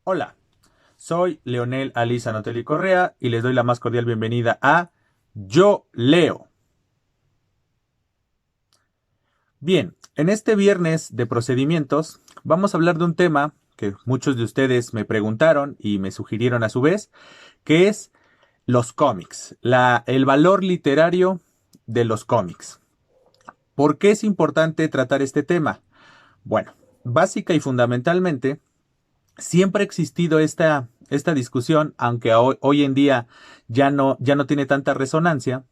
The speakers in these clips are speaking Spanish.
Hola, soy Leonel Aliza Notelli Correa y les doy la más cordial bienvenida a Yo Leo. Bien, en este viernes de procedimientos vamos a hablar de un tema que muchos de ustedes me preguntaron y me sugirieron a su vez, que es los cómics, el valor literario de los cómics. ¿Por qué es importante tratar este tema? Bueno, básica y fundamentalmente, siempre ha existido esta discusión, aunque hoy en día ya no tiene tanta resonancia,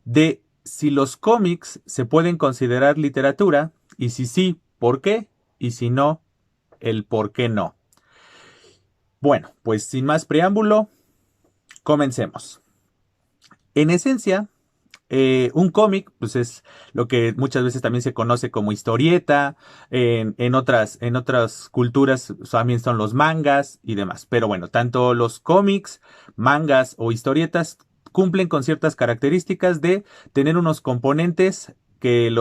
de si los cómics se pueden considerar literatura y si sí, ¿por qué? Y si no, el por qué no. Bueno, pues sin más preámbulo, comencemos. En esencia, un cómic, pues es lo que muchas veces también se conoce como historieta, en otras culturas también son los mangas y demás. Pero bueno, tanto los cómics, mangas o historietas cumplen con ciertas características de tener unos componentes en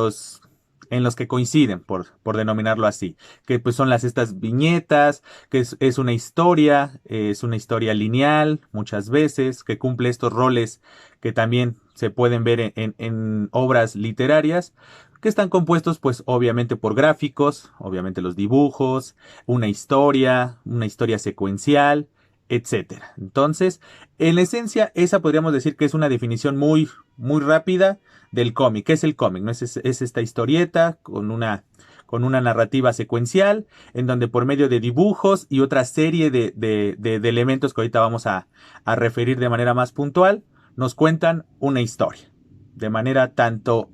los que coinciden, por denominarlo así, que pues son estas viñetas, que es una historia lineal muchas veces, que cumple estos roles que también se pueden ver en obras literarias, que están compuestos pues obviamente por gráficos, obviamente los dibujos, una historia secuencial, etcétera. Entonces, en esencia, esa podríamos decir que es una definición muy rápida del cómic. ¿Qué es el cómic? ¿No? Es esta historieta con una narrativa secuencial, en donde por medio de dibujos y otra serie de elementos que ahorita vamos a referir de manera más puntual, nos cuentan una historia. De manera tanto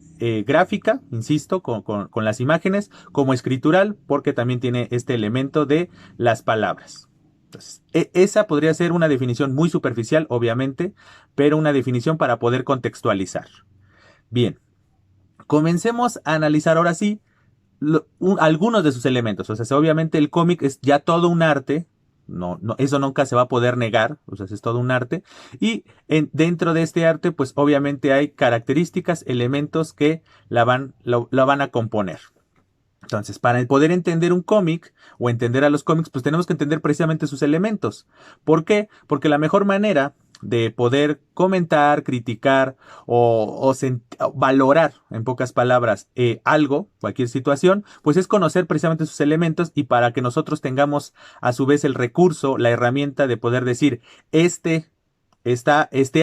gráfica, insisto, con las imágenes, como escritural, porque también tiene este elemento de las palabras. Entonces, esa podría ser una definición muy superficial, obviamente, pero una definición para poder contextualizar. Bien, comencemos a analizar ahora sí algunos de sus elementos. O sea, obviamente el cómic es ya todo un arte. No, no, eso nunca se va a poder negar. O sea, es todo un arte. Y dentro de este arte, pues obviamente hay características, elementos que la van a componer. Entonces, para poder entender un cómic o entender a los cómics, pues tenemos que entender precisamente sus elementos. ¿Por qué? Porque la mejor manera de poder comentar, criticar o valorar, en pocas palabras, algo, cualquier situación, pues es conocer precisamente sus elementos y para que nosotros tengamos a su vez el recurso, la herramienta de poder decir, este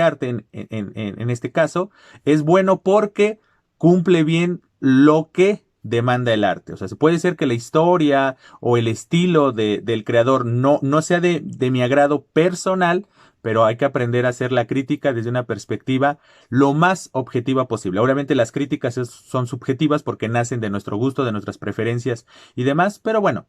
arte en este caso es bueno porque cumple bien lo que demanda el arte. O sea, se puede ser que la historia o el estilo del creador no sea de mi agrado personal, pero hay que aprender a hacer la crítica desde una perspectiva lo más objetiva posible. Obviamente las críticas son subjetivas porque nacen de nuestro gusto, de nuestras preferencias y demás, pero bueno,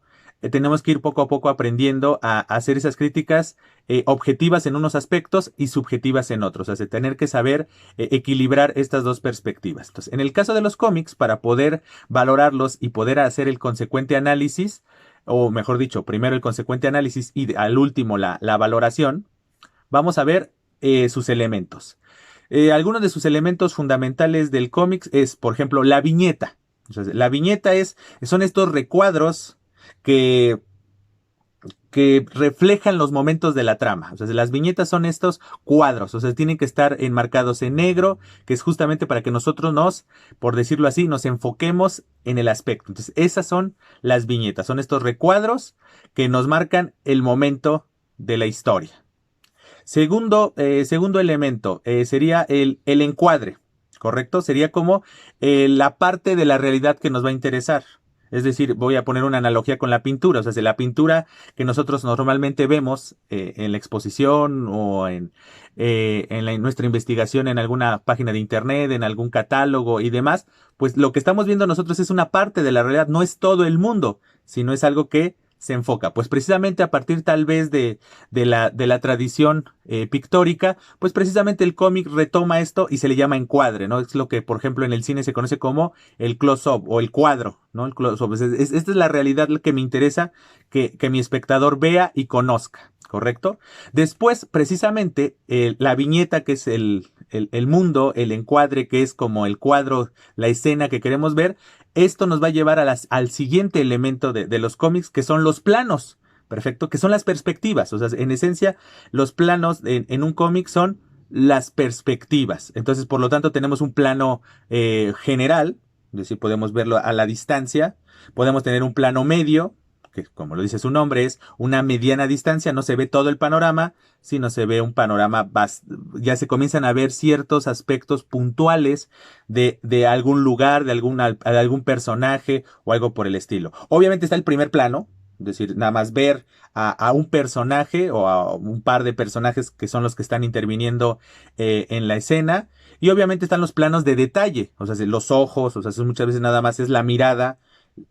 tenemos que ir poco a poco aprendiendo a hacer esas críticas objetivas en unos aspectos y subjetivas en otros. O sea, tener que saber equilibrar estas dos perspectivas. Entonces, en el caso de los cómics, para poder valorarlos y poder hacer el consecuente análisis, o mejor dicho, primero el consecuente análisis y al último la valoración, vamos a ver sus elementos. Algunos de sus elementos fundamentales del cómics es, por ejemplo, la viñeta. Entonces, la viñeta son estos recuadros que que reflejan los momentos de la trama. O sea, las viñetas son estos cuadros, o sea, tienen que estar enmarcados en negro, que es justamente para que nosotros por decirlo así, nos enfoquemos en el aspecto. Entonces, esas son las viñetas, son estos recuadros que nos marcan el momento de la historia. Segundo elemento sería el encuadre, ¿correcto? Sería como la parte de la realidad que nos va a interesar. Es decir, voy a poner una analogía con la pintura. O sea, si la pintura que nosotros normalmente vemos en la exposición o en nuestra investigación en alguna página de internet, en algún catálogo y demás, pues lo que estamos viendo nosotros es una parte de la realidad, no es todo el mundo, sino es algo que se enfoca. Pues precisamente a partir tal vez de la tradición pictórica, pues precisamente el cómic retoma esto y se le llama encuadre, ¿no? Es lo que, por ejemplo, en el cine se conoce como el close-up o el cuadro, ¿no? El close-up. Esta es la realidad que me interesa que mi espectador vea y conozca, ¿correcto? Después, precisamente, la viñeta, que es el mundo, el encuadre, que es como el cuadro, la escena que queremos ver, esto nos va a llevar al siguiente elemento de los cómics, que son los planos. Perfecto, que son las perspectivas. O sea, en esencia, los planos en un cómic son las perspectivas. Entonces, por lo tanto, tenemos un plano general, es decir, podemos verlo a la distancia. Podemos tener un plano medio, que como lo dice su nombre, es una mediana distancia, no se ve todo el panorama, sino se ve un panorama, ya se comienzan a ver ciertos aspectos puntuales de algún lugar, de algún personaje o algo por el estilo. Obviamente está el primer plano, es decir, nada más ver a un personaje o a un par de personajes que son los que están interviniendo en la escena. Y obviamente están los planos de detalle, o sea, los ojos, o sea, muchas veces nada más es la mirada,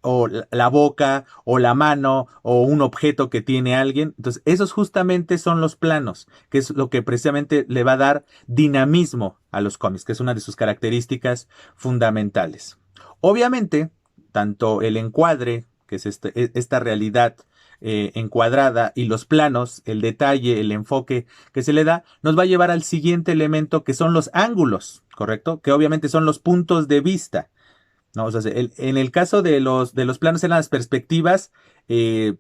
o la boca, o la mano, o un objeto que tiene alguien. Entonces, esos justamente son los planos, que es lo que precisamente le va a dar dinamismo a los cómics, que es una de sus características fundamentales. Obviamente, tanto el encuadre, que es esta realidad encuadrada, y los planos, el detalle, el enfoque que se le da, nos va a llevar al siguiente elemento, que son los ángulos, ¿correcto? Que obviamente son los puntos de vista, ¿no? O sea, en el caso de los planos eran las perspectivas eh,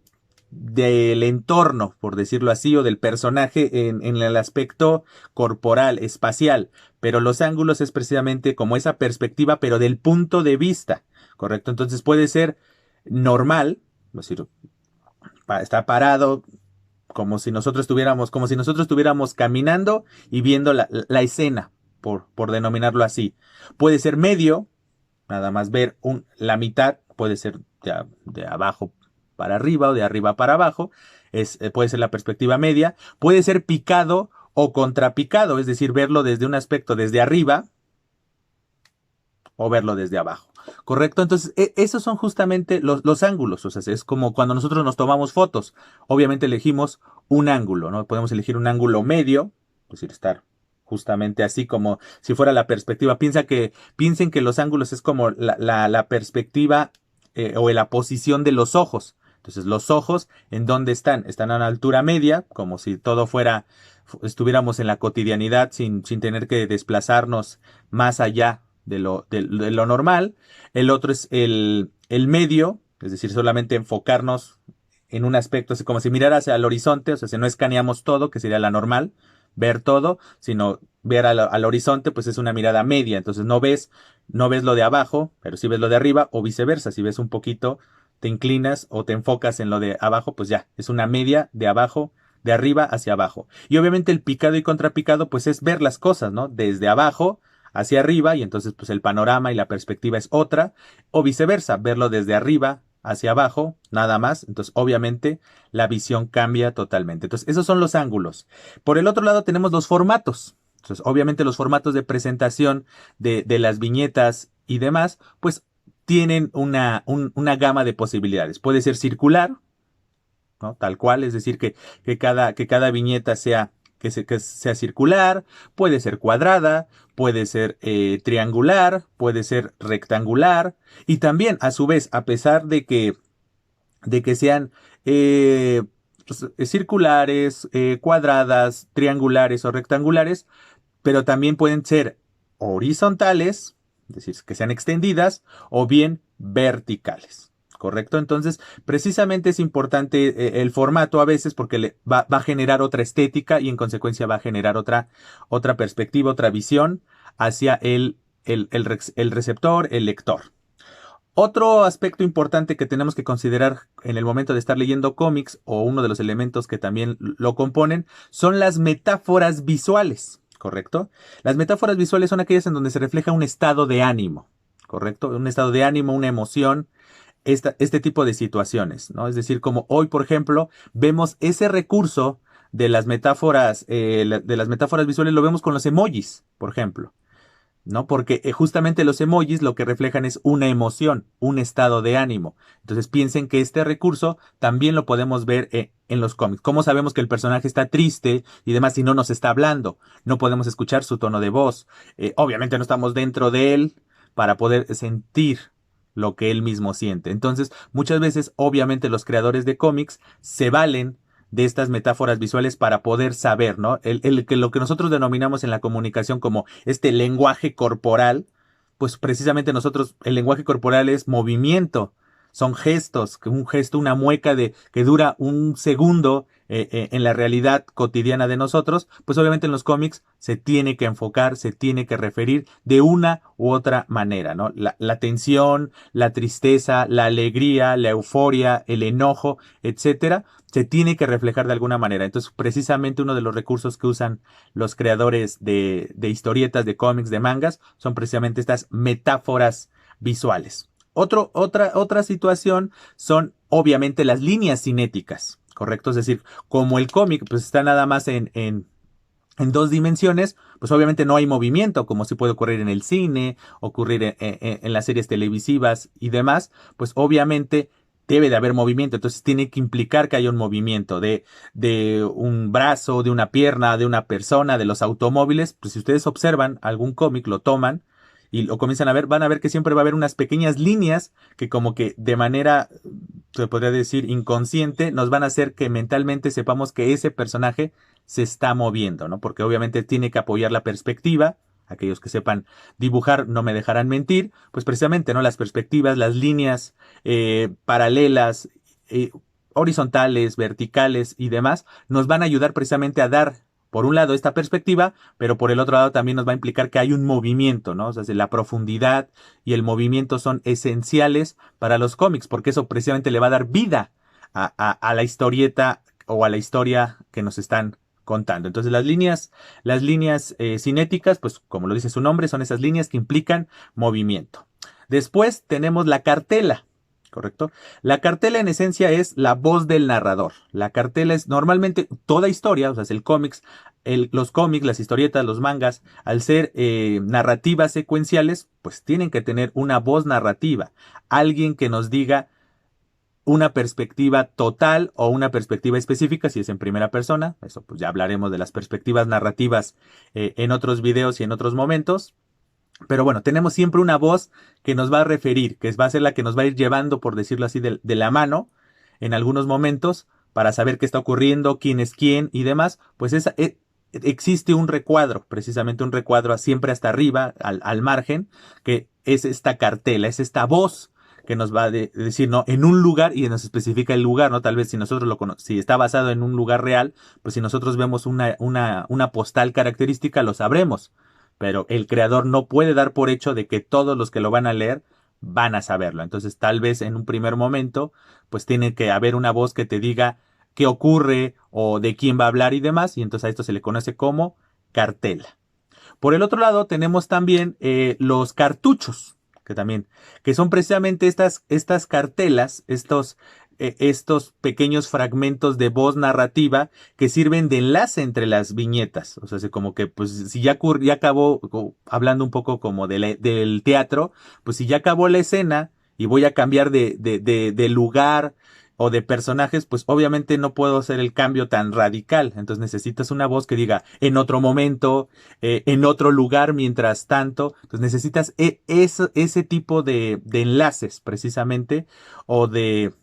del entorno, por decirlo así, o del personaje en el aspecto corporal, espacial, pero los ángulos es precisamente como esa perspectiva, pero del punto de vista, ¿correcto? Entonces puede ser normal, es decir, está parado, como si nosotros estuviéramos caminando y viendo la escena, por denominarlo así. Puede ser medio, nada más ver la mitad, puede ser de abajo para arriba o de arriba para abajo, puede ser la perspectiva media, puede ser picado o contrapicado, es decir, verlo desde un aspecto desde arriba o verlo desde abajo. ¿Correcto? Entonces, esos son justamente los ángulos. O sea, es como cuando nosotros nos tomamos fotos. Obviamente elegimos un ángulo, ¿no? Podemos elegir un ángulo medio, es decir, estar justamente así como si fuera la perspectiva. Piensen que los ángulos es como la perspectiva o la posición de los ojos. Entonces, los ojos, ¿en dónde están? Están a una altura media, como si todo estuviéramos en la cotidianidad sin tener que desplazarnos más allá de lo normal. El otro es el medio, es decir, solamente enfocarnos en un aspecto, así como si mirara hacia el horizonte, o sea, si no escaneamos todo, que sería la normal, ver todo, sino ver al horizonte, pues es una mirada media. Entonces no ves lo de abajo, pero sí ves lo de arriba, o viceversa. Si ves un poquito, te inclinas o te enfocas en lo de abajo, pues ya, es una media de abajo, de arriba hacia abajo. Y obviamente el picado y contrapicado, pues es ver las cosas, ¿no? Desde abajo hacia arriba, y entonces pues el panorama y la perspectiva es otra, o viceversa, verlo desde arriba hacia abajo, nada más. Entonces obviamente la visión cambia totalmente. Entonces esos son los ángulos. Por el otro lado tenemos los formatos. Entonces obviamente los formatos de presentación de las viñetas y demás, pues tienen una gama de posibilidades. Puede ser circular, ¿no? Tal cual, es decir, que cada viñeta que sea circular, puede ser cuadrada, puede ser triangular, puede ser rectangular, y también, a su vez, a pesar de que sean circulares, cuadradas, triangulares o rectangulares, pero también pueden ser horizontales, es decir, que sean extendidas, o bien verticales. ¿Correcto? Entonces, precisamente es importante el formato a veces porque va a generar otra estética y en consecuencia va a generar otra perspectiva, otra visión hacia el receptor, el lector. Otro aspecto importante que tenemos que considerar en el momento de estar leyendo cómics, o uno de los elementos que también lo componen, son las metáforas visuales, ¿correcto? Las metáforas visuales son aquellas en donde se refleja un estado de ánimo, ¿correcto? Un estado de ánimo, una emoción, este tipo de situaciones, ¿no? Es decir, como hoy, por ejemplo, vemos ese recurso de las metáforas visuales, lo vemos con los emojis, por ejemplo, ¿no? Porque justamente los emojis lo que reflejan es una emoción, un estado de ánimo. Entonces piensen que este recurso también lo podemos ver en los cómics. ¿Cómo sabemos que el personaje está triste y demás si no nos está hablando? No podemos escuchar su tono de voz. Obviamente no estamos dentro de él para poder sentir lo que él mismo siente. Entonces, muchas veces, obviamente, los creadores de cómics se valen de estas metáforas visuales para poder saber, ¿no? Lo que nosotros denominamos en la comunicación como este lenguaje corporal, pues precisamente el lenguaje corporal es movimiento son gestos, un gesto, una mueca que dura un segundo en la realidad cotidiana de nosotros, pues obviamente en los cómics se tiene que enfocar, se tiene que referir de una u otra manera, ¿no? La tensión, la tristeza, la alegría, la euforia, el enojo, etcétera, se tiene que reflejar de alguna manera. Entonces, precisamente uno de los recursos que usan los creadores de historietas, de cómics, de mangas, son precisamente estas metáforas visuales. Otra situación son obviamente las líneas cinéticas, ¿correcto? Es decir, como el cómic pues está nada más en dos dimensiones, pues obviamente no hay movimiento, como sí puede ocurrir en el cine, ocurrir en las series televisivas y demás, pues obviamente debe de haber movimiento, entonces tiene que implicar que haya un movimiento de un brazo, de una pierna, de una persona, de los automóviles, pues si ustedes observan algún cómic, lo toman y lo comienzan a ver, van a ver que siempre va a haber unas pequeñas líneas que como que de manera, se podría decir, inconsciente, nos van a hacer que mentalmente sepamos que ese personaje se está moviendo, ¿no? Porque obviamente tiene que apoyar la perspectiva. Aquellos que sepan dibujar no me dejarán mentir, pues precisamente, ¿no? Las perspectivas, las líneas paralelas, eh, horizontales, verticales y demás, nos van a ayudar precisamente a dar, por un lado, esta perspectiva, pero por el otro lado también nos va a implicar que hay un movimiento, ¿no? O sea, la profundidad y el movimiento son esenciales para los cómics, porque eso precisamente le va a dar vida a la historieta o a la historia que nos están contando. Entonces las líneas cinéticas, pues como lo dice su nombre, son esas líneas que implican movimiento. Después tenemos la cartela. ¿Correcto? La cartela en esencia es la voz del narrador. La cartela es normalmente toda historia, o sea, es el cómics, los cómics, las historietas, los mangas, al ser narrativas secuenciales, pues tienen que tener una voz narrativa. Alguien que nos diga una perspectiva total o una perspectiva específica, si es en primera persona. Eso pues ya hablaremos de las perspectivas narrativas en otros videos y en otros momentos. Pero bueno, tenemos siempre una voz que nos va a referir, que va a ser la que nos va a ir llevando, por decirlo así, de la mano en algunos momentos para saber qué está ocurriendo, quién es quién y demás. Pues existe un recuadro, precisamente un recuadro siempre hasta arriba, al margen, que es esta cartela, es esta voz que nos va a decir, ¿no? En un lugar y nos especifica el lugar, ¿no? Tal vez si nosotros si está basado en un lugar real, pues si nosotros vemos una postal característica, lo sabremos. Pero el creador no puede dar por hecho de que todos los que lo van a leer van a saberlo. Entonces, tal vez en un primer momento, pues tiene que haber una voz que te diga qué ocurre o de quién va a hablar y demás, y entonces a esto se le conoce como cartela. Por el otro lado, tenemos también los cartuchos, que son precisamente estas cartelas, estos pequeños fragmentos de voz narrativa que sirven de enlace entre las viñetas. O sea, como que, pues, si ya acabó, hablando un poco como del teatro, pues si ya acabó la escena y voy a cambiar de lugar o de personajes, pues obviamente no puedo hacer el cambio tan radical. Entonces necesitas una voz que diga en otro momento, en otro lugar, mientras tanto. Entonces necesitas ese tipo de enlaces precisamente o de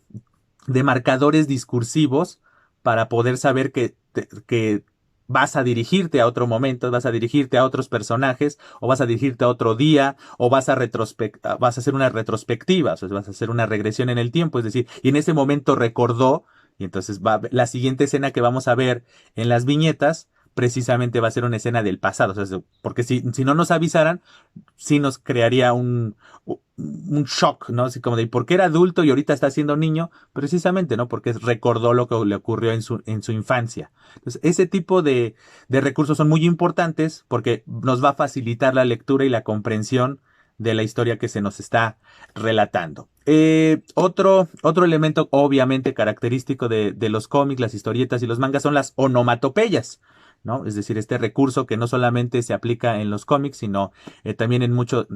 marcadores discursivos para poder saber que vas a dirigirte a otro momento, vas a dirigirte a otros personajes, o vas a dirigirte a otro día, o vas a hacer una retrospectiva, o sea, vas a hacer una regresión en el tiempo, es decir, y en ese momento recordó, y entonces la siguiente escena que vamos a ver en las viñetas, precisamente va a ser una escena del pasado, o sea, porque si no nos avisaran, sí nos crearía un shock, ¿no? Así como de, ¿por qué era adulto y ahorita está siendo niño? Precisamente, ¿no? Porque recordó lo que le ocurrió en su infancia. Entonces, ese tipo de recursos son muy importantes porque nos va a facilitar la lectura y la comprensión de la historia que se nos está relatando. Otro elemento obviamente característico de los cómics, las historietas y los mangas son las onomatopeyas, ¿no? Es decir, este recurso que no solamente se aplica en los cómics, sino también en muchos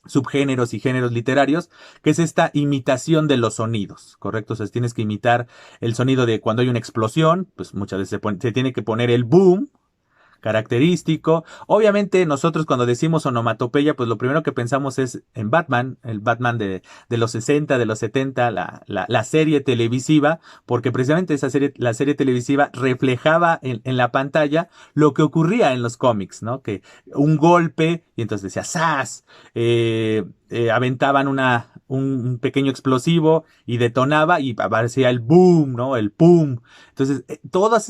subgéneros y géneros literarios, que es esta imitación de los sonidos, ¿correcto? O sea, tienes que imitar el sonido de cuando hay una explosión, pues muchas veces se tiene que poner el boom, característico. Obviamente nosotros cuando decimos onomatopeya, pues lo primero que pensamos es en Batman, el Batman de los 60, de los 70, la serie televisiva, porque precisamente esa serie, la serie televisiva reflejaba en la pantalla lo que ocurría en los cómics, ¿no? Que un golpe y entonces decía ¡zas! Aventaban un pequeño explosivo y detonaba y aparecía el boom, ¿no? El pum. Entonces, todos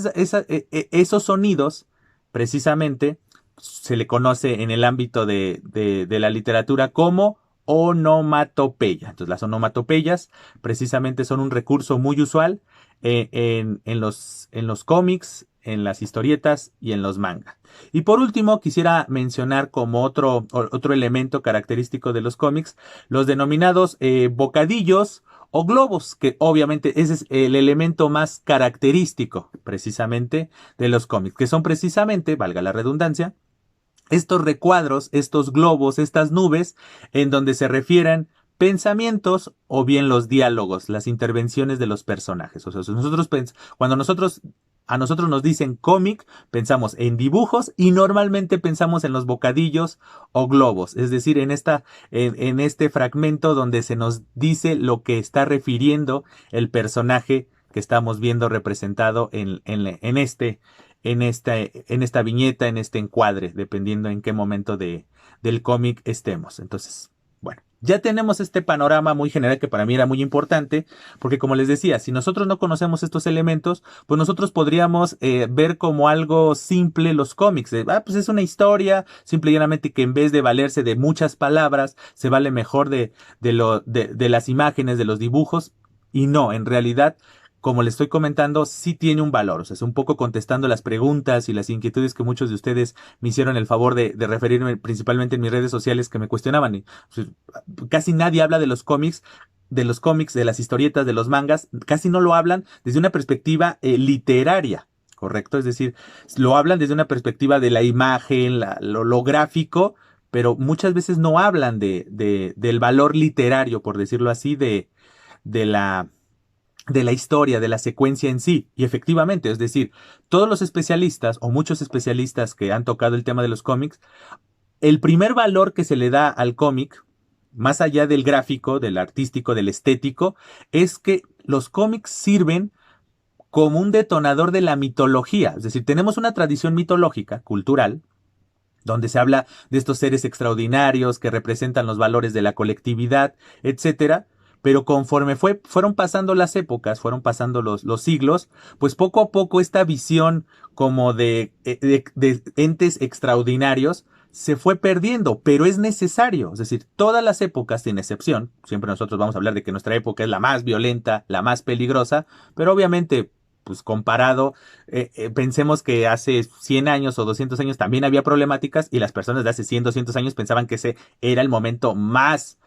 esos sonidos, precisamente, se le conoce en el ámbito de la literatura como onomatopeya. Entonces, las onomatopeyas precisamente son un recurso muy usual en los cómics, en las historietas y en los mangas. Y por último, quisiera mencionar como otro elemento característico de los cómics, los denominados bocadillos o globos, que obviamente ese es el elemento más característico precisamente de los cómics, que son precisamente, valga la redundancia, estos recuadros, estos globos, estas nubes, en donde se refieren pensamientos o bien los diálogos, las intervenciones de los personajes. O sea, cuando a nosotros nos dicen cómic, pensamos en dibujos y normalmente pensamos en los bocadillos o globos, es decir, en este fragmento donde se nos dice lo que está refiriendo el personaje que estamos viendo representado en esta viñeta, en este encuadre, dependiendo en qué momento del cómic estemos. Entonces, bueno, ya tenemos este panorama muy general que para mí era muy importante, porque como les decía, si nosotros no conocemos estos elementos, pues nosotros podríamos ver como algo simple los cómics. Pues es una historia, simple y llanamente que en vez de valerse de muchas palabras, se vale mejor de las imágenes, de los dibujos, y no, en realidad como le estoy comentando, sí tiene un valor. O sea, es un poco contestando las preguntas y las inquietudes que muchos de ustedes me hicieron el favor de referirme principalmente en mis redes sociales que me cuestionaban. Y, pues, casi nadie habla de los cómics, de las historietas, de los mangas. Casi no lo hablan desde una perspectiva literaria. ¿Correcto? Es decir, lo hablan desde una perspectiva de la imagen, lo gráfico, pero muchas veces no hablan del valor literario, por decirlo así, de la historia, de la secuencia en sí. Y efectivamente, es decir, todos los especialistas o muchos especialistas que han tocado el tema de los cómics, el primer valor que se le da al cómic, más allá del gráfico, del artístico, del estético, es que los cómics sirven como un detonador de la mitología. Es decir, tenemos una tradición mitológica, cultural, donde se habla de estos seres extraordinarios que representan los valores de la colectividad, etcétera. Pero conforme fueron pasando las épocas, fueron pasando los siglos, pues poco a poco esta visión como de entes extraordinarios se fue perdiendo, pero es necesario. Es decir, todas las épocas, sin excepción, siempre nosotros vamos a hablar de que nuestra época es la más violenta, la más peligrosa, pero obviamente pues comparado, pensemos que hace 100 años o 200 años también había problemáticas y las personas de hace 100, 200 años pensaban que ese era el momento más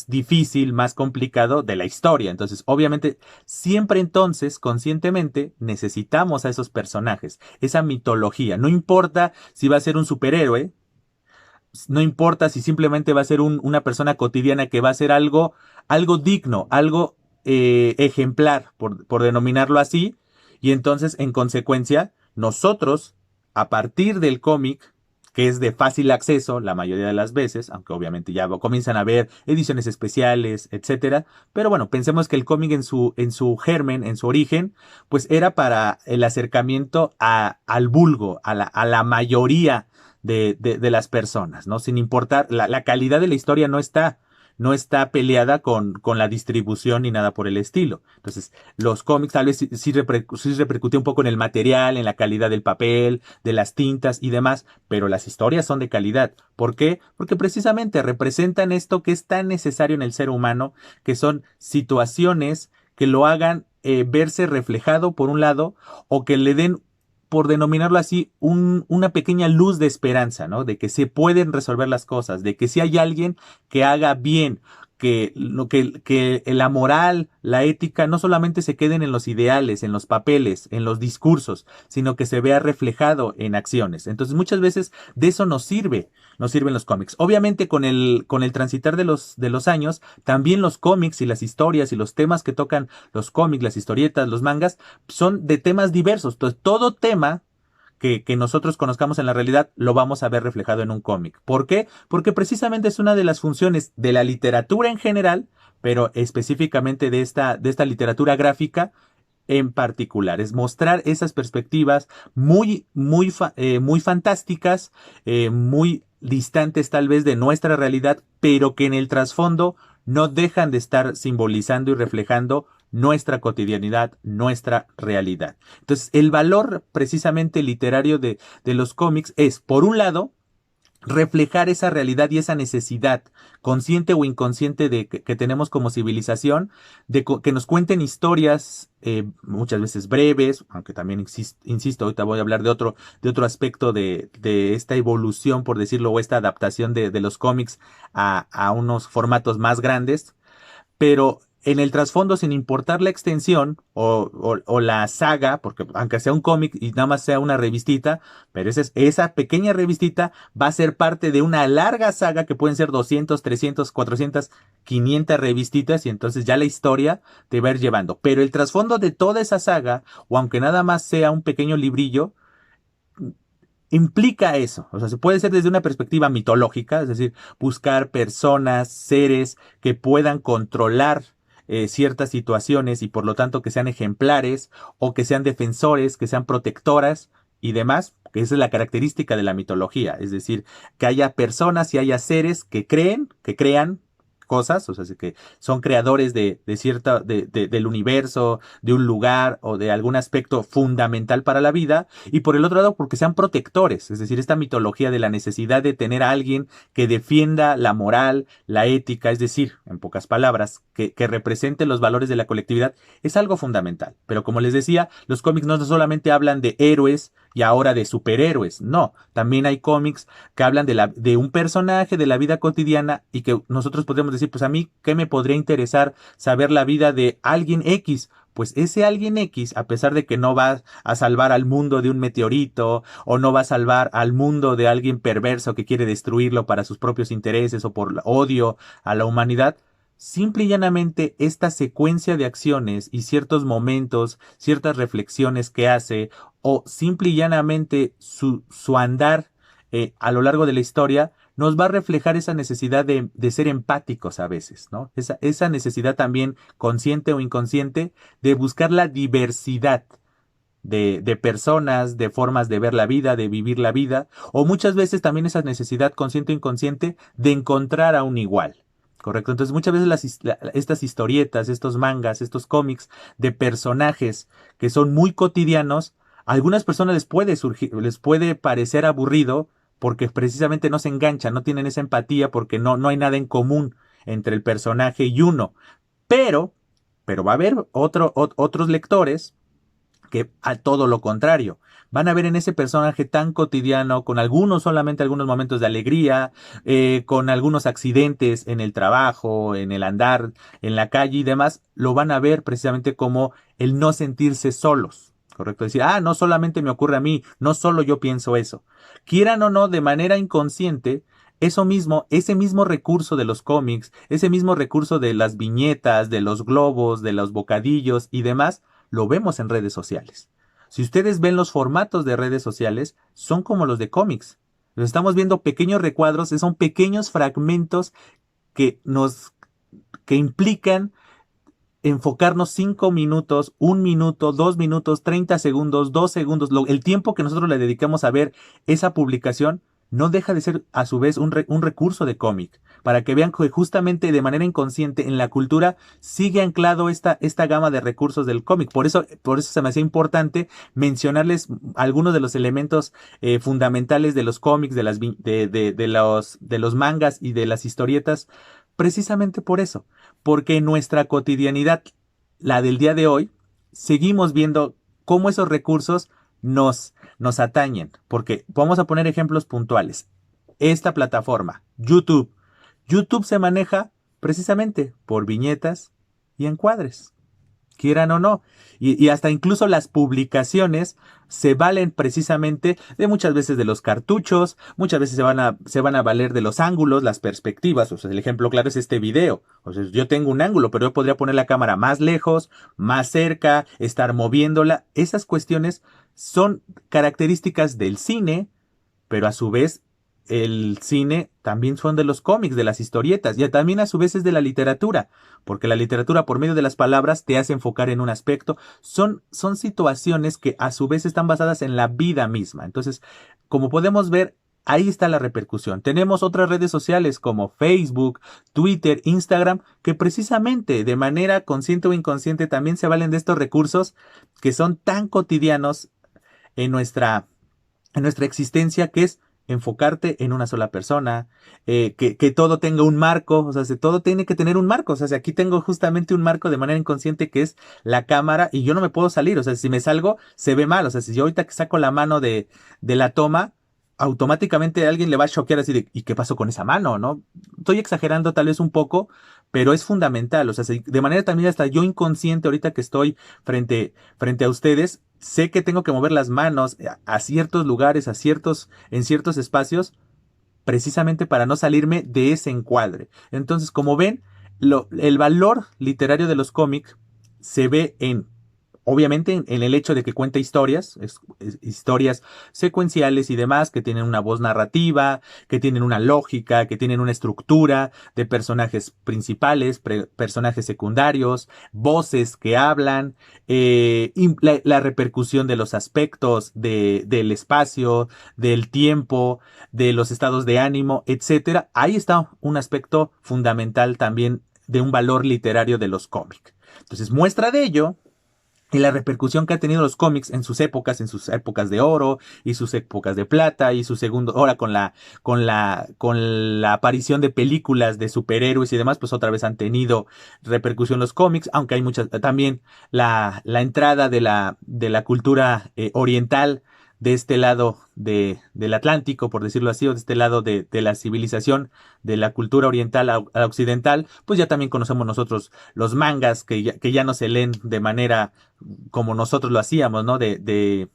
difícil, más complicado de la historia. Entonces, obviamente, siempre entonces, conscientemente, necesitamos a esos personajes, esa mitología. No importa si va a ser un superhéroe, no importa si simplemente va a ser una persona cotidiana que va a hacer algo digno, algo ejemplar, por denominarlo así, y entonces, en consecuencia, nosotros, a partir del cómic, que es de fácil acceso la mayoría de las veces, aunque obviamente ya comienzan a haber ediciones especiales, etcétera, pero bueno, pensemos que el cómic en su germen, en su origen, pues era para el acercamiento al vulgo, a la mayoría de las personas, ¿no? Sin importar, la calidad de la historia no está peleada con la distribución ni nada por el estilo. Entonces, los cómics tal vez sí repercute un poco en el material, en la calidad del papel, de las tintas y demás, pero las historias son de calidad. ¿Por qué? Porque precisamente representan esto que es tan necesario en el ser humano, que son situaciones que lo hagan verse reflejado por un lado o que le den, por denominarlo así, una pequeña luz de esperanza, ¿no? De que se pueden resolver las cosas, de que si hay alguien que haga bien, que la moral, la ética, no solamente se queden en los ideales, en los papeles, en los discursos, sino que se vea reflejado en acciones. Entonces, muchas veces de eso nos sirven los cómics. Obviamente, con el transitar de los años, también los cómics y las historias y los temas que tocan los cómics, las historietas, los mangas, son de temas diversos. Entonces, todo tema que nosotros conozcamos en la realidad, lo vamos a ver reflejado en un cómic. ¿Por qué? Porque precisamente es una de las funciones de la literatura en general, pero específicamente de esta literatura gráfica en particular. Es mostrar esas perspectivas muy fantásticas, muy distantes tal vez de nuestra realidad, pero que en el trasfondo no dejan de estar simbolizando y reflejando nuestra cotidianidad, nuestra realidad. Entonces, el valor precisamente literario de los cómics es, por un lado, reflejar esa realidad y esa necesidad, consciente o inconsciente, que tenemos como civilización, que nos cuenten historias, muchas veces breves, aunque también insisto, ahorita voy a hablar de otro aspecto de esta evolución, por decirlo, o esta adaptación de los cómics a unos formatos más grandes, pero en el trasfondo, sin importar la extensión o la saga, porque aunque sea un cómic y nada más sea una revistita, pero esa pequeña revistita va a ser parte de una larga saga que pueden ser 200, 300, 400, 500 revistitas, y entonces ya la historia te va a ir llevando. Pero el trasfondo de toda esa saga, o aunque nada más sea un pequeño librillo, implica eso. O sea, se puede ser desde una perspectiva mitológica, es decir, buscar personas, seres que puedan controlar ciertas situaciones y por lo tanto que sean ejemplares o que sean defensores, que sean protectoras y demás, que esa es la característica de la mitología, es decir, que haya personas y haya seres que crean cosas, o sea, que son creadores de cierta, del universo, de un lugar o de algún aspecto fundamental para la vida, y por el otro lado, porque sean protectores, es decir, esta mitología de la necesidad de tener a alguien que defienda la moral, la ética, es decir, en pocas palabras, que represente los valores de la colectividad, es algo fundamental. Pero como les decía, los cómics no solamente hablan de héroes y ahora de superhéroes, no, también hay cómics que hablan de un personaje de la vida cotidiana y que nosotros podemos decir, pues a mí, ¿qué me podría interesar saber la vida de alguien X? Pues ese alguien X, a pesar de que no va a salvar al mundo de un meteorito o no va a salvar al mundo de alguien perverso que quiere destruirlo para sus propios intereses o por odio a la humanidad, simple y llanamente esta secuencia de acciones y ciertos momentos, ciertas reflexiones que hace o simple y llanamente su andar a lo largo de la historia nos va a reflejar esa necesidad de ser empáticos a veces, ¿no? Esa necesidad también consciente o inconsciente de buscar la diversidad de personas, de formas de ver la vida, de vivir la vida, o muchas veces también esa necesidad consciente o inconsciente de encontrar a un igual. Correcto. Entonces muchas veces estas historietas, estos mangas, estos cómics de personajes que son muy cotidianos, a algunas personas les puede parecer aburrido porque precisamente no se enganchan, no tienen esa empatía porque no hay nada en común entre el personaje y uno. Pero, pero va a haber otros lectores que a todo lo contrario. Van a ver en ese personaje tan cotidiano, con solamente algunos momentos de alegría, con algunos accidentes en el trabajo, en el andar, en la calle y demás, lo van a ver precisamente como el no sentirse solos. Correcto, decir, no solamente me ocurre a mí, no solo yo pienso eso. Quieran o no, de manera inconsciente, eso mismo, ese mismo recurso de los cómics, ese mismo recurso de las viñetas, de los globos, de los bocadillos y demás, lo vemos en redes sociales. Si ustedes ven los formatos de redes sociales, son como los de cómics. Los estamos viendo pequeños recuadros, son pequeños fragmentos que que implican enfocarnos 5 minutos, 1 minuto, 2 minutos, 30 segundos, 2 segundos, el tiempo que nosotros le dedicamos a ver esa publicación no deja de ser a su vez un recurso de cómic, para que vean que justamente de manera inconsciente en la cultura sigue anclado esta gama de recursos del cómic. Por eso se me hacía importante mencionarles algunos de los elementos fundamentales de los cómics, de los mangas y de las historietas, precisamente por eso, porque en nuestra cotidianidad, la del día de hoy, seguimos viendo cómo esos recursos nos atañen, porque vamos a poner ejemplos puntuales. Esta plataforma, YouTube. YouTube se maneja precisamente por viñetas y encuadres. quieran o no. Y hasta incluso las publicaciones se valen precisamente de muchas veces de los cartuchos, muchas veces se van a valer de los ángulos, las perspectivas. O sea, el ejemplo claro es este video. O sea, yo tengo un ángulo, pero yo podría poner la cámara más lejos, más cerca, estar moviéndola. Esas cuestiones son características del cine, pero a su vez el cine también son de los cómics, de las historietas, y también a su vez es de la literatura, porque la literatura por medio de las palabras te hace enfocar en un aspecto. Son situaciones que a su vez están basadas en la vida misma. Entonces, como podemos ver, ahí está la repercusión. Tenemos otras redes sociales como Facebook, Twitter, Instagram, que precisamente de manera consciente o inconsciente también se valen de estos recursos que son tan cotidianos en nuestra existencia, que es enfocarte en una sola persona, que todo tenga un marco. O sea, todo tiene que tener un marco. O sea, si aquí tengo justamente un marco de manera inconsciente que es la cámara y yo no me puedo salir. O sea, si me salgo, se ve mal. O sea, si yo ahorita que saco la mano de la toma, automáticamente a alguien le va a choquear así de, ¿y qué pasó con esa mano? ¿No? Estoy exagerando tal vez un poco, pero es fundamental. O sea, de manera también hasta yo inconsciente ahorita que estoy frente a ustedes, sé que tengo que mover las manos a ciertos lugares, en ciertos espacios, precisamente para no salirme de ese encuadre. Entonces, como ven, el valor literario de los cómics se ve obviamente en el hecho de que cuenta historias, historias secuenciales y demás, que tienen una voz narrativa, que tienen una lógica, que tienen una estructura de personajes principales, personajes secundarios, voces que hablan, y la repercusión de los aspectos del espacio, del tiempo, de los estados de ánimo, etcétera. Ahí está un aspecto fundamental también de un valor literario de los cómics. Entonces, muestra de ello y la repercusión que han tenido los cómics en sus épocas de oro y sus épocas de plata y su segundo, ahora con la aparición de películas de superhéroes y demás, pues otra vez han tenido repercusión los cómics, aunque hay muchas, también la entrada de la cultura oriental de este lado del Atlántico, por decirlo así, o de este lado de la civilización, de la cultura oriental a occidental, pues ya también conocemos nosotros los mangas que ya no se leen de manera como nosotros lo hacíamos, ¿no? De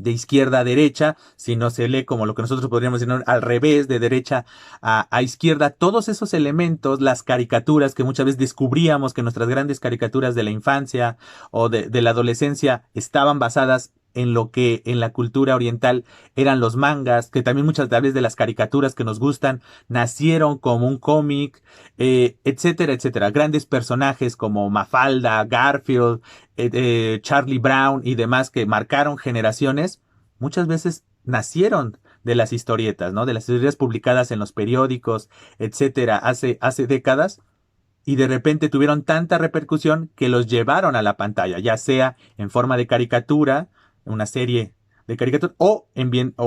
izquierda a derecha, sino se lee como lo que nosotros podríamos decir al revés, de derecha a izquierda. Todos esos elementos, las caricaturas que muchas veces descubríamos que nuestras grandes caricaturas de la infancia o de la adolescencia estaban basadas en lo que en la cultura oriental eran los mangas, que también muchas veces de las caricaturas que nos gustan nacieron como un cómic, etcétera, etcétera. Grandes personajes como Mafalda, Garfield, Charlie Brown y demás que marcaron generaciones, muchas veces nacieron de las historietas, ¿no? De las historietas publicadas en los periódicos, etcétera, hace décadas, y de repente tuvieron tanta repercusión que los llevaron a la pantalla, ya sea en forma de caricatura, una serie de caricatura, o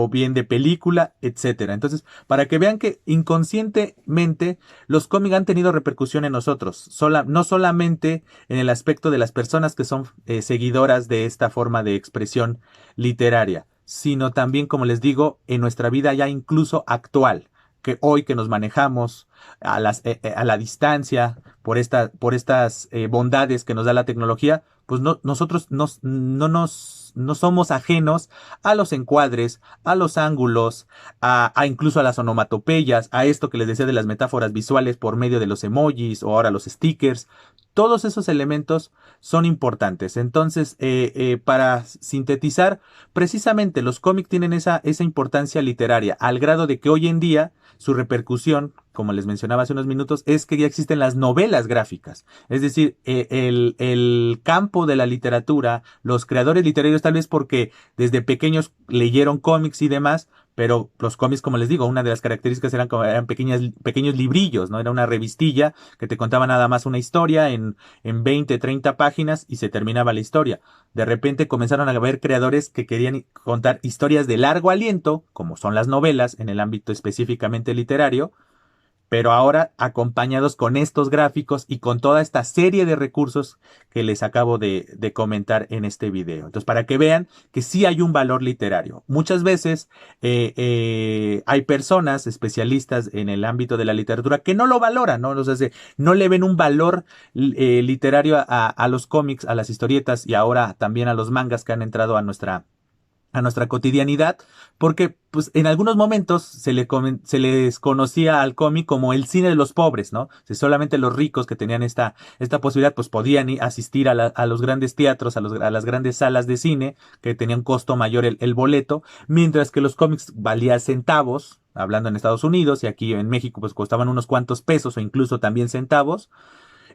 bien de película, etcétera. Entonces, para que vean que inconscientemente los cómics han tenido repercusión en nosotros, no solamente en el aspecto de las personas que son seguidoras de esta forma de expresión literaria, sino también, como les digo, en nuestra vida ya incluso actual, que hoy que nos manejamos a la distancia por estas bondades que nos da la tecnología, pues nosotros no somos ajenos a los encuadres, a los ángulos, a incluso a las onomatopeyas, a esto que les decía de las metáforas visuales por medio de los emojis o ahora los stickers. Todos esos elementos son importantes. Entonces, para sintetizar, precisamente los cómics tienen esa importancia literaria, al grado de que hoy en día su repercusión, como les mencionaba hace unos minutos, es que ya existen las novelas gráficas. Es decir, el campo de la literatura, los creadores literarios, tal vez porque desde pequeños leyeron cómics y demás, pero los cómics, como les digo, una de las características eran pequeños librillos, ¿no? Era una revistilla que te contaba nada más una historia en 20, 30 páginas y se terminaba la historia. De repente comenzaron a haber creadores que querían contar historias de largo aliento, como son las novelas en el ámbito específicamente literario, pero ahora acompañados con estos gráficos y con toda esta serie de recursos que les acabo de comentar en este video. Entonces, para que vean que sí hay un valor literario. Muchas veces hay personas especialistas en el ámbito de la literatura que no lo valoran, ¿no? O sea, no le ven un valor literario a los cómics, a las historietas y ahora también a los mangas que han entrado a nuestra cotidianidad, porque pues en algunos momentos se les conocía al cómic como el cine de los pobres, ¿no? Si solamente los ricos que tenían esta posibilidad pues podían asistir a los grandes teatros, a las grandes salas de cine, que tenían costo mayor el boleto, mientras que los cómics valían centavos, hablando en Estados Unidos, y aquí en México pues costaban unos cuantos pesos o incluso también centavos,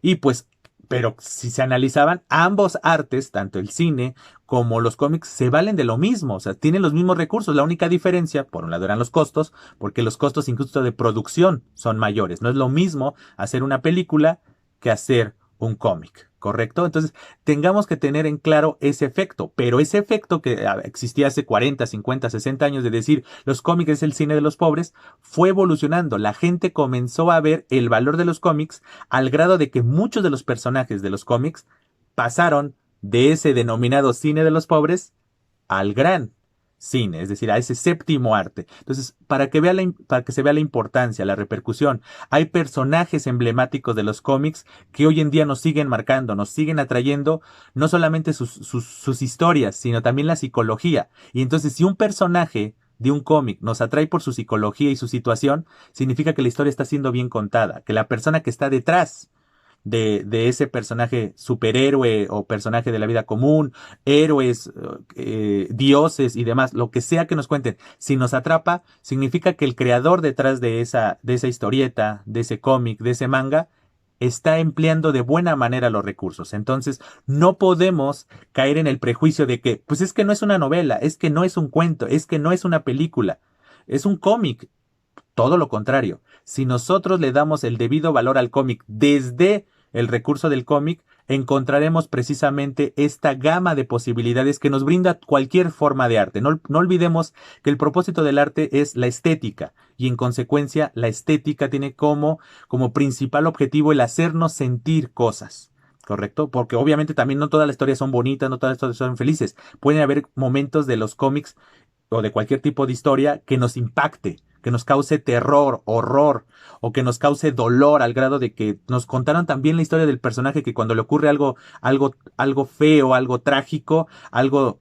y pues, pero si se analizaban, ambos artes, tanto el cine como los cómics, se valen de lo mismo, o sea, tienen los mismos recursos. La única diferencia, por un lado, eran los costos, porque los costos incluso de producción son mayores. No es lo mismo hacer una película que hacer un cómic, ¿correcto? Entonces, tengamos que tener en claro ese efecto, pero ese efecto que existía hace 40, 50, 60 años de decir los cómics es el cine de los pobres, fue evolucionando. La gente comenzó a ver el valor de los cómics al grado de que muchos de los personajes de los cómics pasaron de ese denominado cine de los pobres al gran cine, es decir, a ese séptimo arte. Entonces, para que se vea la importancia, la repercusión, hay personajes emblemáticos de los cómics que hoy en día nos siguen marcando, nos siguen atrayendo no solamente sus historias, sino también la psicología. Y entonces, si un personaje de un cómic nos atrae por su psicología y su situación, significa que la historia está siendo bien contada, que la persona que está detrás de ese personaje superhéroe o personaje de la vida común, héroes, dioses y demás, lo que sea que nos cuenten, si nos atrapa, significa que el creador detrás de esa historieta, de ese cómic, de ese manga, está empleando de buena manera los recursos. Entonces, no podemos caer en el prejuicio de que, pues es que no es una novela, es que no es un cuento, es que no es una película, es un cómic. Todo lo contrario. Si nosotros le damos el debido valor al cómic desde el recurso del cómic, encontraremos precisamente esta gama de posibilidades que nos brinda cualquier forma de arte. No olvidemos que el propósito del arte es la estética y en consecuencia la estética tiene como principal objetivo el hacernos sentir cosas. ¿Correcto? Porque obviamente también no todas las historias son bonitas, no todas las historias son felices. Pueden haber momentos de los cómics o de cualquier tipo de historia que nos impacte, que nos cause terror, horror, o que nos cause dolor al grado de que nos contaron también la historia del personaje que cuando le ocurre algo feo, algo trágico, algo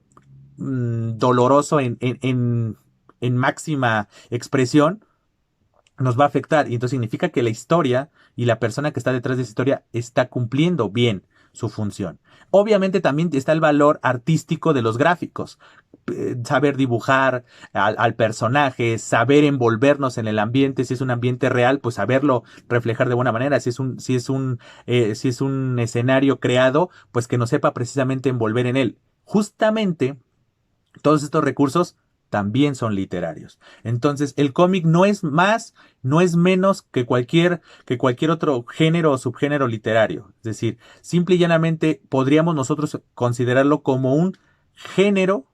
doloroso en máxima expresión, nos va a afectar. Y entonces significa que la historia y la persona que está detrás de esa historia está cumpliendo bien su función. Obviamente también está el valor artístico de los gráficos. Saber dibujar al personaje, saber envolvernos en el ambiente, si es un ambiente real, pues saberlo reflejar de buena manera, si es un escenario creado, pues que nos sepa precisamente envolver en él. Justamente todos estos recursos también son literarios. Entonces, el cómic no es más, no es menos que cualquier otro género o subgénero literario. Es decir, simple y llanamente podríamos nosotros considerarlo como un género,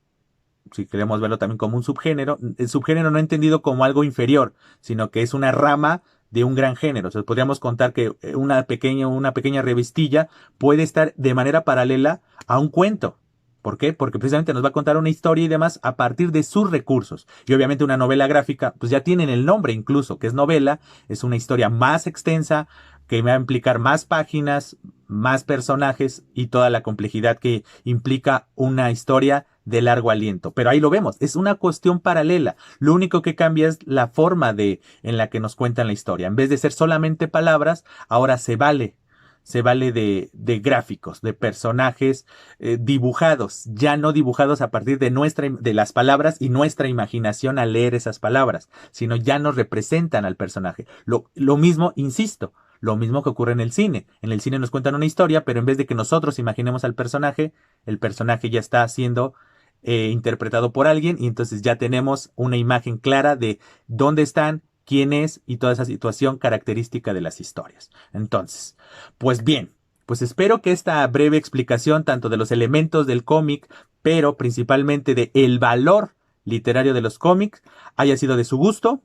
si queremos verlo también como un subgénero, el subgénero no entendido como algo inferior, sino que es una rama de un gran género. O sea, podríamos contar que una pequeña revistilla puede estar de manera paralela a un cuento. ¿Por qué? Porque precisamente nos va a contar una historia y demás a partir de sus recursos. Y obviamente una novela gráfica, pues ya tienen el nombre incluso, que es novela, es una historia más extensa, que va a implicar más páginas, más personajes y toda la complejidad que implica una historia de largo aliento. Pero ahí lo vemos, es una cuestión paralela. Lo único que cambia es la forma en la que nos cuentan la historia. En vez de ser solamente palabras, ahora se vale de gráficos, de personajes dibujados, ya no dibujados a partir de las palabras y nuestra imaginación al leer esas palabras, sino ya nos representan al personaje. Lo mismo, insisto, lo mismo que ocurre en el cine. En el cine nos cuentan una historia, pero en vez de que nosotros imaginemos al personaje, el personaje ya está siendo interpretado por alguien y entonces ya tenemos una imagen clara de dónde están, quién es y toda esa situación característica de las historias. Entonces, pues bien, pues espero que esta breve explicación tanto de los elementos del cómic, pero principalmente de el valor literario de los cómics, haya sido de su gusto,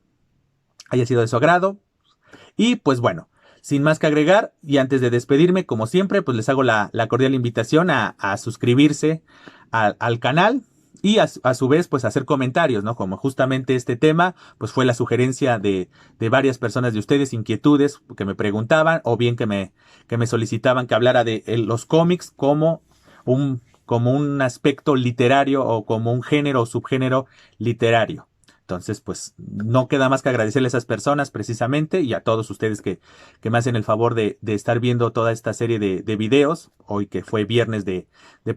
haya sido de su agrado Y pues bueno, sin más que agregar, y antes de despedirme, como siempre, pues les hago la cordial invitación a suscribirse al canal y a su vez, pues hacer comentarios, ¿no? Como justamente este tema, pues fue la sugerencia de varias personas de ustedes, inquietudes que me preguntaban o bien que me solicitaban que hablara de los cómics como un aspecto literario o como un género o subgénero literario. Entonces, pues no queda más que agradecerle a esas personas precisamente y a todos ustedes que me hacen el favor de estar viendo toda esta serie de videos, hoy que fue viernes de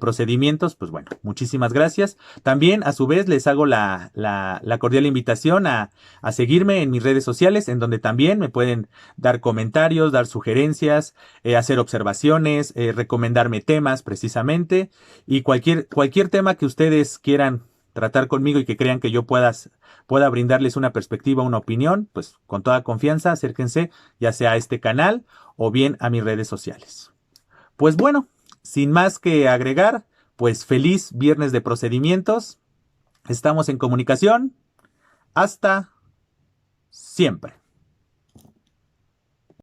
procedimientos, pues bueno, muchísimas gracias. También, a su vez, les hago la cordial invitación a seguirme en mis redes sociales, en donde también me pueden dar comentarios, dar sugerencias, hacer observaciones, recomendarme temas precisamente, y cualquier tema que ustedes quieran tratar conmigo y que crean que yo pueda brindarles una perspectiva, una opinión, pues con toda confianza acérquense ya sea a este canal o bien a mis redes sociales. Pues bueno, sin más que agregar, pues feliz viernes de procedimientos. Estamos en comunicación. Hasta siempre.